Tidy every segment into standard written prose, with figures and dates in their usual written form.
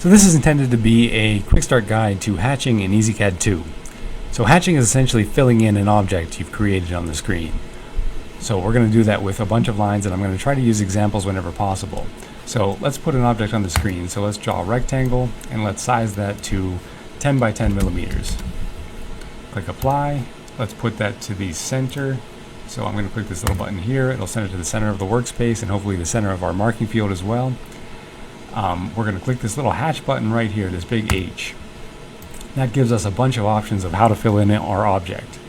So this is intended to be a quick start guide to hatching in EZCAD2. So hatching is essentially filling in an object you've created on the screen. So we're going to do that with a bunch of lines, and I'm going to try to use examples whenever possible. So let's put an object on the screen. So let's draw a rectangle and let's size that to 10 by 10 millimeters. Click apply. Let's put that to the center. So I'm going to click this little button here. It'll send it to the center of the workspace and hopefully the center of our marking field as well. We're going to click this little hatch button right here, this big H. That gives us a bunch of options of how to fill in our object.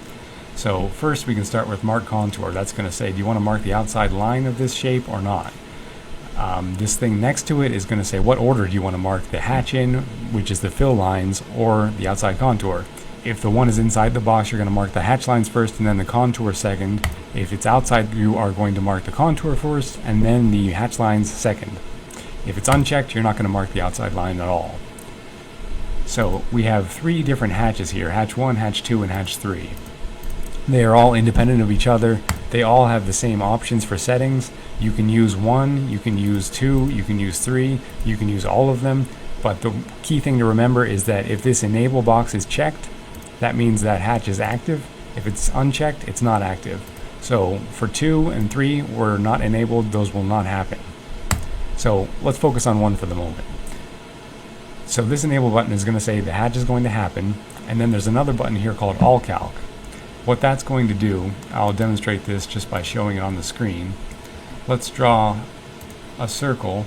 So first we can start with mark contour. That's going to say, do you want to mark the outside line of this shape or not? This thing next to it is going to say, what order do you want to mark the hatch in, which is the fill lines, or the outside contour? If the one is inside the box, you're going to mark the hatch lines first and then the contour second. If it's outside, you are going to mark the contour first and then the hatch lines second. If it's unchecked, you're not going to mark the outside line at all. So we have three different hatches here, hatch 1, hatch 2, and hatch 3. They are all independent of each other. They all have the same options for settings. You can use 1, you can use 2, you can use 3, you can use all of them. But the key thing to remember is that if this enable box is checked, that means that hatch is active. If it's unchecked, it's not active. So for 2 and 3 were not enabled, those will not happen. So let's focus on 1 for the moment. So this enable button is going to say the hatch is going to happen, and then there's another button here called all calc. What that's going to do, I'll demonstrate this just by showing it on the screen. Let's draw a circle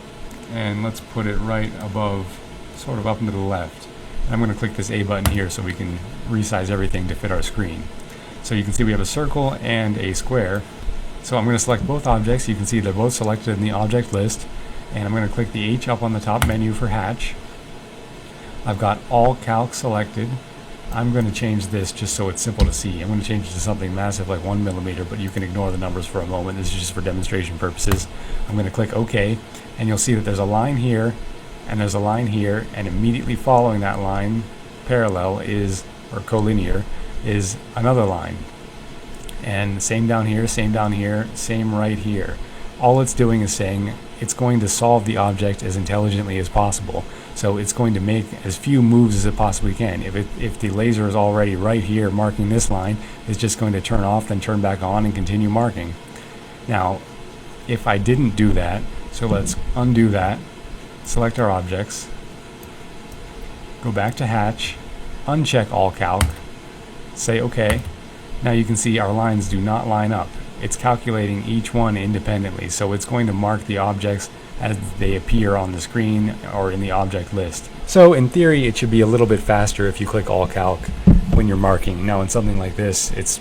and let's put it right above, sort of up and to the left. And I'm going to click this A button here so we can resize everything to fit our screen. So you can see we have a circle and a square. So I'm going to select both objects. You can see they're both selected in the object list. And I'm going to click the H up on the top menu for hatch. I've got all calc selected. I'm going to change this just so it's simple to see. I'm going to change it to something massive like 1 millimeter, but you can ignore the numbers for a moment. This is just for demonstration purposes. I'm going to click OK, and you'll see that there's a line here, and there's a line here, and immediately following that line, parallel is, or collinear, is another line. And same down here, same down here, same right here. All it's doing is saying it's going to solve the object as intelligently as possible. So it's going to make as few moves as it possibly can. If the laser is already right here marking this line, it's just going to turn off, then turn back on and continue marking. Now, if I didn't do that, so let's undo that, select our objects, go back to hatch, uncheck all calc, say OK. Now you can see our lines do not line up. It's calculating each one independently, so it's going to mark the objects as they appear on the screen or in the object list. So in theory, it should be a little bit faster if you click all calc when you're marking. Now in something like this, it's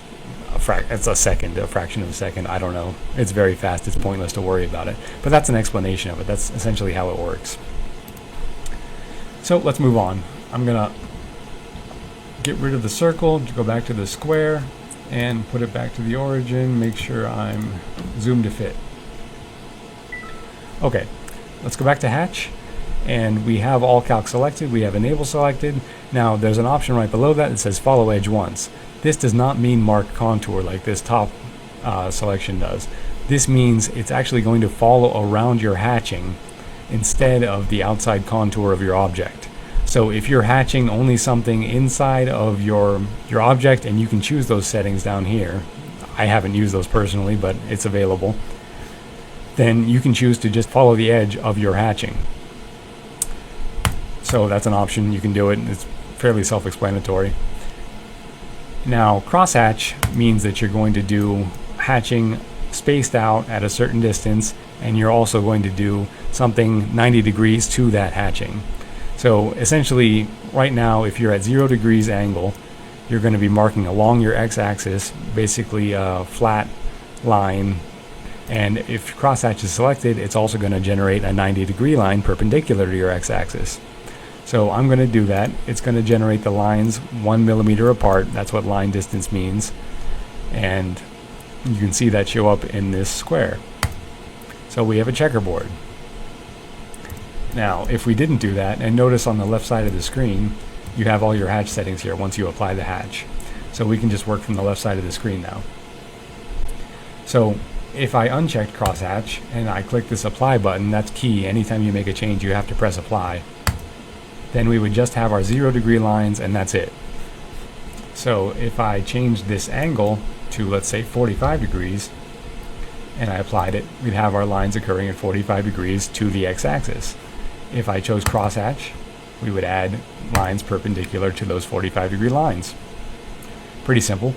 a fraction of a second, I don't know. It's very fast, it's pointless to worry about it. But that's an explanation of it. That's essentially how it works. So let's move on. I'm gonna get rid of the circle, go back to the square, and put it back to the origin, make sure I'm zoomed to fit. Okay, let's go back to hatch, and we have all calc selected, we have enable selected. Now there's an option right below that says follow edge once. This does not mean mark contour like this top selection does. This means it's actually going to follow around your hatching instead of the outside contour of your object. So if you're hatching only something inside of your object, and you can choose those settings down here, I haven't used those personally, but it's available, then you can choose to just follow the edge of your hatching. So that's an option, you can do it, it's fairly self-explanatory. Now crosshatch means that you're going to do hatching spaced out at a certain distance, and you're also going to do something 90 degrees to that hatching. So essentially, right now, if you're at 0 degrees angle, you're going to be marking along your x-axis, basically a flat line. And if crosshatch is selected, it's also going to generate a 90-degree line perpendicular to your x-axis. So I'm going to do that. It's going to generate the lines 1 millimeter apart. That's what line distance means. And you can see that show up in this square. So we have a checkerboard. Now, if we didn't do that, and notice on the left side of the screen, you have all your hatch settings here once you apply the hatch. So we can just work from the left side of the screen now. So if I unchecked crosshatch and I click this apply button, that's key. Anytime you make a change, you have to press apply. then we would just have our 0-degree lines and that's it. So if I change this angle to, let's say, 45 degrees, and I applied it, we'd have our lines occurring at 45 degrees to the x-axis. If I chose crosshatch, we would add lines perpendicular to those 45-degree lines. Pretty simple.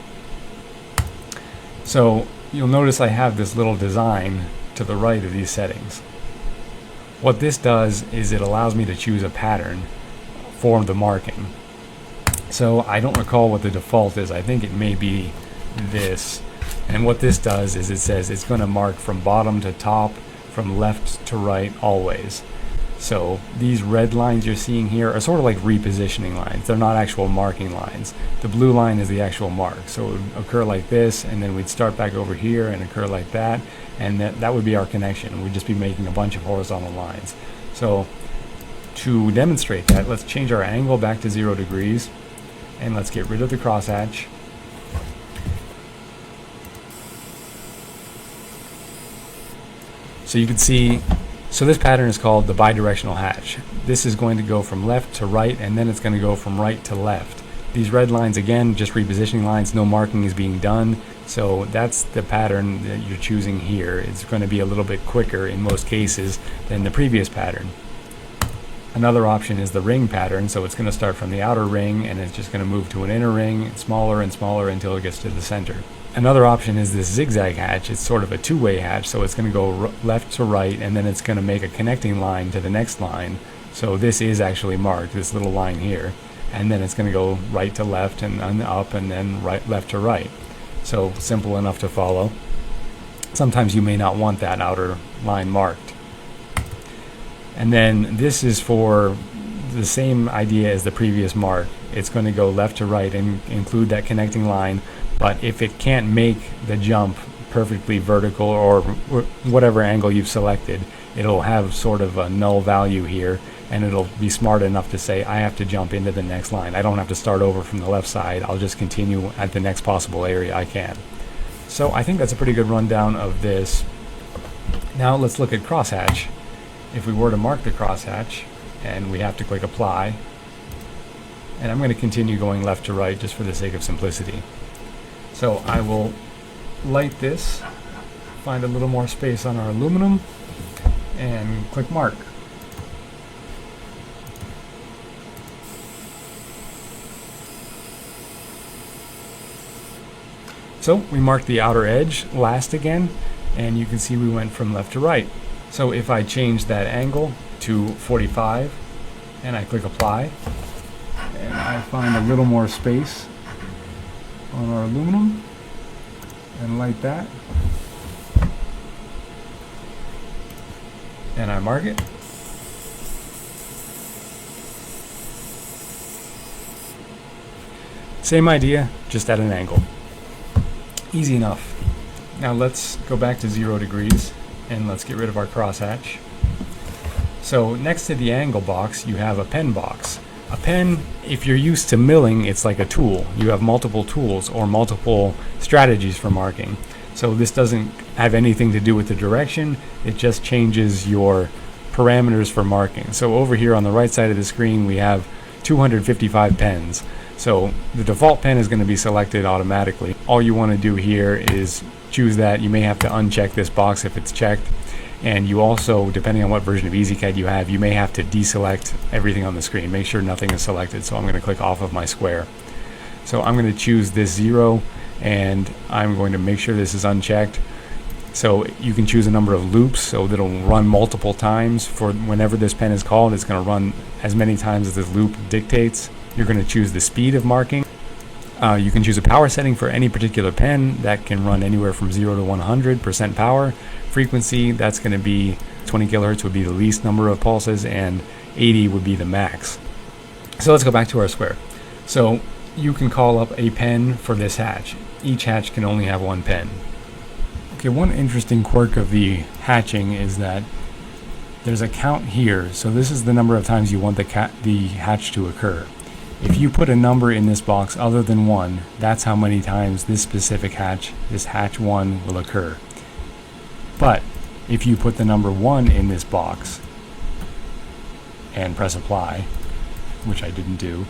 So you'll notice I have this little design to the right of these settings. What this does is it allows me to choose a pattern for the marking. So I don't recall what the default is. I think it may be this. And what this does is it says it's going to mark from bottom to top, from left to right, always. So these red lines you're seeing here are sort of like repositioning lines. They're not actual marking lines. The blue line is the actual mark. So it would occur like this, and then we'd start back over here and occur like that, and that would be our connection. We'd just be making a bunch of horizontal lines. So to demonstrate that, let's change our angle back to 0 degrees, and let's get rid of the crosshatch. So you can see, so this pattern is called the bidirectional hatch. This is going to go from left to right, and then it's going to go from right to left. These red lines, again, just repositioning lines, no marking is being done. So that's the pattern that you're choosing here. It's going to be a little bit quicker in most cases than the previous pattern. Another option is the ring pattern. So it's going to start from the outer ring, and it's just going to move to an inner ring, smaller and smaller until it gets to the center. Another option is this zigzag hatch. It's sort of a two-way hatch, so it's going to go left to right, and then it's going to make a connecting line to the next line. So this is actually marked, this little line here, and then it's going to go right to left and up, and then left to right. So simple enough to follow. Sometimes you may not want that outer line marked. And then this is for the same idea as the previous mark. It's going to go left to right and include that connecting line. But if it can't make the jump perfectly vertical or whatever angle you've selected, it'll have sort of a null value here, and it'll be smart enough to say, I have to jump into the next line. I don't have to start over from the left side. I'll just continue at the next possible area I can. So I think that's a pretty good rundown of this. Now let's look at crosshatch. If we were to mark the crosshatch, and we have to click apply, and I'm going to continue going left to right just for the sake of simplicity. So I will light this, find a little more space on our aluminum, and click mark. So we marked the outer edge last again, and you can see we went from left to right. So if I change that angle to 45, and I click apply, and I find a little more space on our aluminum and light that, and I mark it. Same idea, just at an angle. Easy enough. Now let's go back to 0 degrees and let's get rid of our crosshatch. So next to the angle box you have a pen box. A pen, if you're used to milling, it's like a tool. You have multiple tools or multiple strategies for marking. So this doesn't have anything to do with the direction, it just changes your parameters for marking. So over here on the right side of the screen we have 255 pens. So the default pen is going to be selected automatically. All you want to do here is choose that. You may have to uncheck this box if it's checked. And you also, depending on what version of EZCAD you have, you may have to deselect everything on the screen. Make sure nothing is selected. So I'm going to click off of my square. So I'm going to choose this 0, and I'm going to make sure this is unchecked. So you can choose a number of loops, so that'll run multiple times. For whenever this pen is called, it's going to run as many times as this loop dictates. You're going to choose the speed of marking. You can choose a power setting for any particular pen that can run anywhere from 0 to 100% power. Frequency, that's going to be 20 kilohertz would be the least number of pulses, and 80 would be the max. So let's go back to our square. So you can call up a pen for this hatch. Each hatch can only have one pen. Okay, one interesting quirk of the hatching is that there's a count here. So this is the number of times you want the hatch to occur. If you put a number in this box other than 1, that's how many times this specific hatch, this hatch 1, will occur. But if you put the number 1 in this box and press apply, which I didn't do.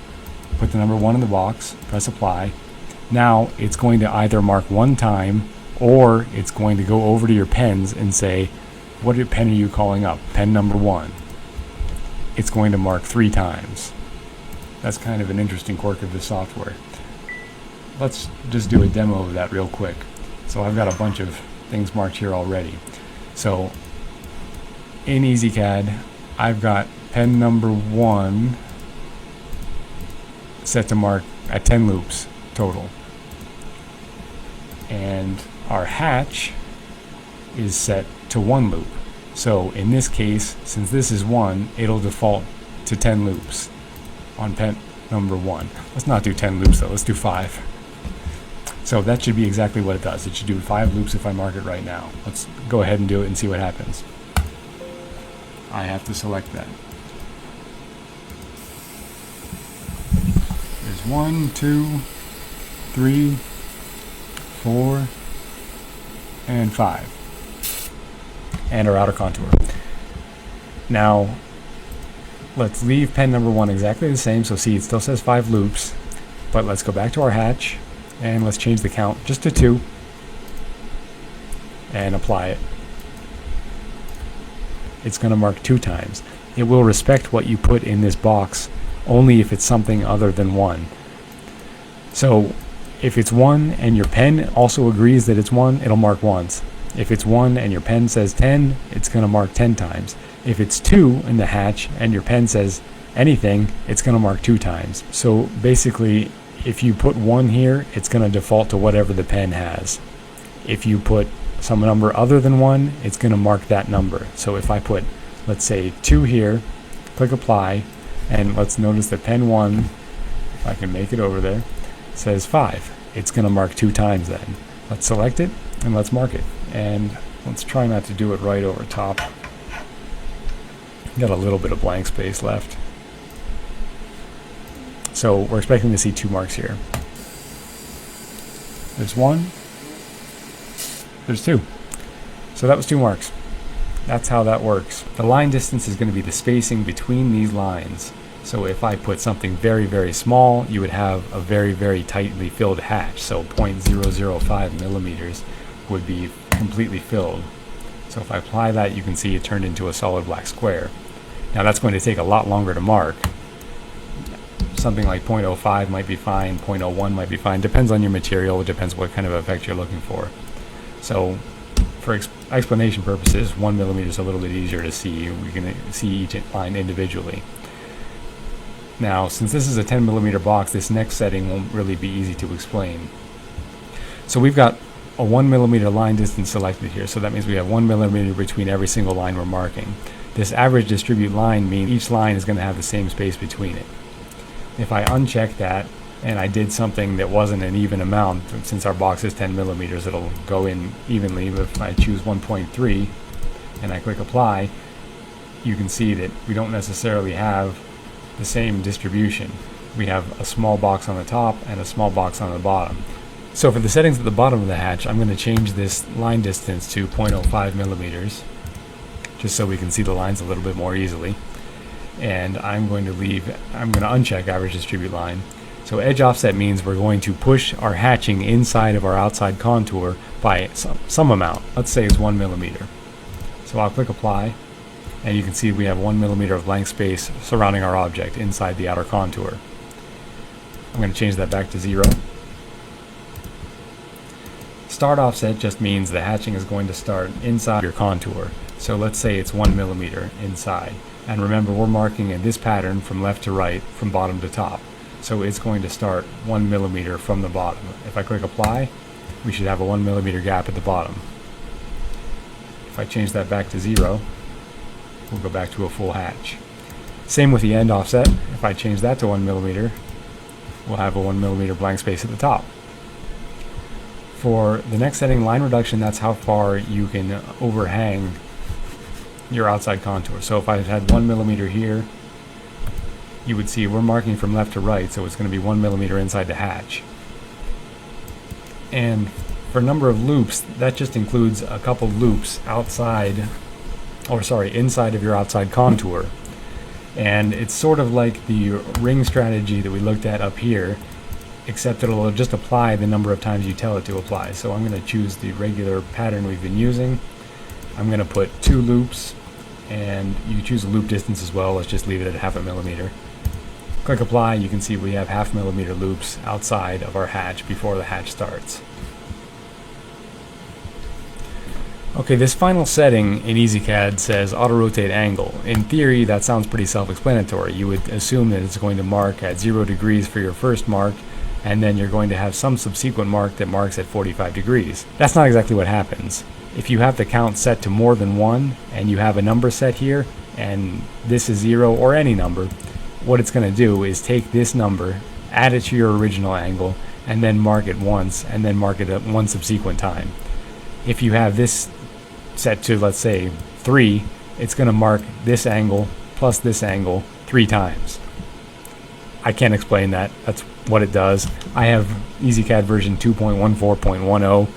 Put the number 1 in the box, press apply. Now it's going to either mark 1 time, or it's going to go over to your pens and say, what pen are you calling up? Pen number 1. It's going to mark 3 times. That's kind of an interesting quirk of this software. Let's just do a demo of that real quick. So I've got a bunch of things marked here already. So in EZCAD, I've got pen number 1 set to mark at 10 loops total. And our hatch is set to 1 loop. So in this case, since this is 1, it'll default to 10 loops on pen number 1. Let's not do 10 loops though, let's do 5. So that should be exactly what it does. It should do 5 loops if I mark it right now. Let's go ahead and do it and see what happens. I have to select that. There's 1, 2, 3, 4, and 5. And our outer contour. Now, let's leave pen number 1 exactly the same. So see, it still says 5 loops, but let's go back to our hatch and let's change the count just to 2 and apply it. It's going to mark 2 times. It will respect what you put in this box only if it's something other than 1. So if it's 1 and your pen also agrees that it's 1, it'll mark once. If it's 1 and your pen says 10, it's going to mark 10 times. If it's 2 in the hatch and your pen says anything, it's going to mark 2 times. So basically, if you put 1 here, it's going to default to whatever the pen has. If you put some number other than 1, it's going to mark that number. So if I put, let's say, 2 here, click apply, and let's notice that pen 1, if I can make it over there, says 5. It's going to mark 2 times then. Let's select it and let's mark it. And let's try not to do it right over top. Got a little bit of blank space left. So we're expecting to see 2 marks here. There's 1. There's 2. So that was 2 marks. That's how that works. The line distance is going to be the spacing between these lines. So if I put something very, very small, you would have a very, very tightly filled hatch. So 0.005 millimeters would be completely filled. So if I apply that, you can see it turned into a solid black square. Now that's going to take a lot longer to mark. Something like 0.05 might be fine, 0.01 might be fine. Depends on your material, it depends what kind of effect you're looking for. So for explanation purposes, 1 millimeter is a little bit easier to see. We can see each line individually. Now, since this is a 10 millimeter box, this next setting won't really be easy to explain. So we've got a 1 millimeter line distance selected here, so that means we have 1 millimeter between every single line we're marking. This average distribute line means each line is going to have the same space between it. If I uncheck that and I did something that wasn't an even amount, since our box is 10 millimeters, it'll go in evenly. But if I choose 1.3 and I click apply, you can see that we don't necessarily have the same distribution. We have a small box on the top and a small box on the bottom. So for the settings at the bottom of the hatch, I'm going to change this line distance to 0.05 millimeters, just so we can see the lines a little bit more easily. And I'm going to uncheck average distribute line. So edge offset means we're going to push our hatching inside of our outside contour by some amount. Let's say it's 1 millimeter. So I'll click apply, and you can see we have 1 millimeter of blank space surrounding our object inside the outer contour. I'm going to change that back to 0. Start offset just means the hatching is going to start inside your contour. So let's say it's 1 millimeter inside. And remember, we're marking in this pattern from left to right, from bottom to top. So it's going to start 1 millimeter from the bottom. If I click apply, we should have a 1 millimeter gap at the bottom. If I change that back to 0, we'll go back to a full hatch. Same with the end offset. If I change that to 1 millimeter, we'll have a 1 millimeter blank space at the top. For the next setting, line reduction, that's how far you can overhang your outside contour. So if I had 1 millimeter here, you would see we're marking from left to right, so it's going to be 1 millimeter inside the hatch. And for number of loops, that just includes a couple loops inside of your outside contour. And it's sort of like the ring strategy that we looked at up here, except it'll just apply the number of times you tell it to apply. So I'm going to choose the regular pattern we've been using. I'm going to put 2 loops, and you choose a loop distance as well. Let's just leave it at 0.5 millimeter. Click apply. You can see we have 0.5 millimeter loops outside of our hatch before the hatch starts. Okay, this final setting in EZCAD says auto rotate angle. In theory, that sounds pretty self-explanatory. You would assume that it's going to mark at 0 degrees for your first mark, and then you're going to have some subsequent mark that marks at 45 degrees. That's not exactly what happens. If you have the count set to more than 1, and you have a number set here, and this is 0 or any number, what it's going to do is take this number, add it to your original angle, and then mark it once, and then mark it at one subsequent time. If you have this set to, let's say, 3, it's going to mark this angle plus this angle 3 times. I can't explain that. That's what it does. I have EZCAD version 2.14.10.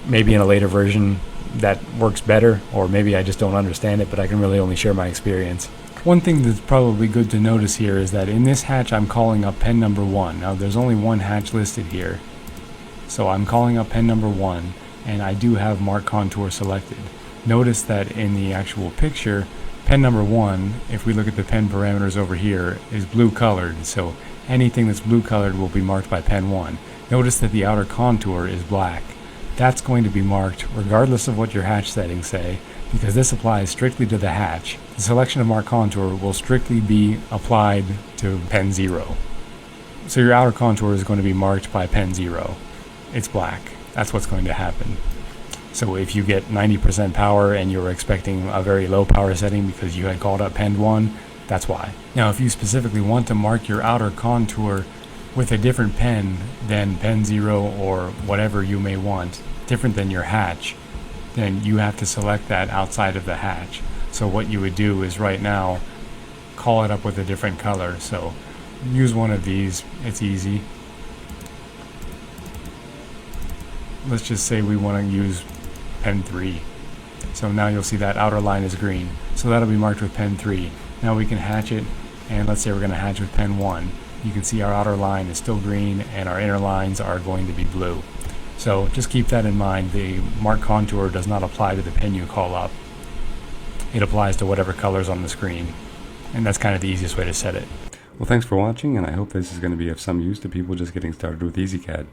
Maybe in a later version that works better, or maybe I just don't understand it, but I can really only share my experience. One thing that's probably good to notice here is that in this hatch I'm calling up pen number 1. Now there's only one hatch listed here, so I'm calling up pen number 1, and I do have mark contour selected. Notice that in the actual picture, pen number 1, if we look at the pen parameters over here, is blue colored, so anything that's blue colored will be marked by pen 1. Notice that the outer contour is black. That's going to be marked regardless of what your hatch settings say, because this applies strictly to the hatch. The selection of mark contour will strictly be applied to pen 0. So your outer contour is going to be marked by pen 0. It's black. That's what's going to happen. So if you get 90% power and you're expecting a very low power setting because you had called up pen 1, that's why. Now if you specifically want to mark your outer contour with a different pen than pen 0 or whatever you may want, different than your hatch, then you have to select that outside of the hatch. So what you would do is right now call it up with a different color. So use one of these, it's easy. Let's just say we want to use pen 3. So now you'll see that outer line is green. So that'll be marked with pen 3. Now we can hatch it, and let's say we're going to hatch with pen 1. You can see our outer line is still green and our inner lines are going to be blue. So just keep that in mind. The mark contour does not apply to the pen you call up. It applies to whatever color's on the screen. And that's kind of the easiest way to set it. Well, thanks for watching, and I hope this is going to be of some use to people just getting started with EZCAD.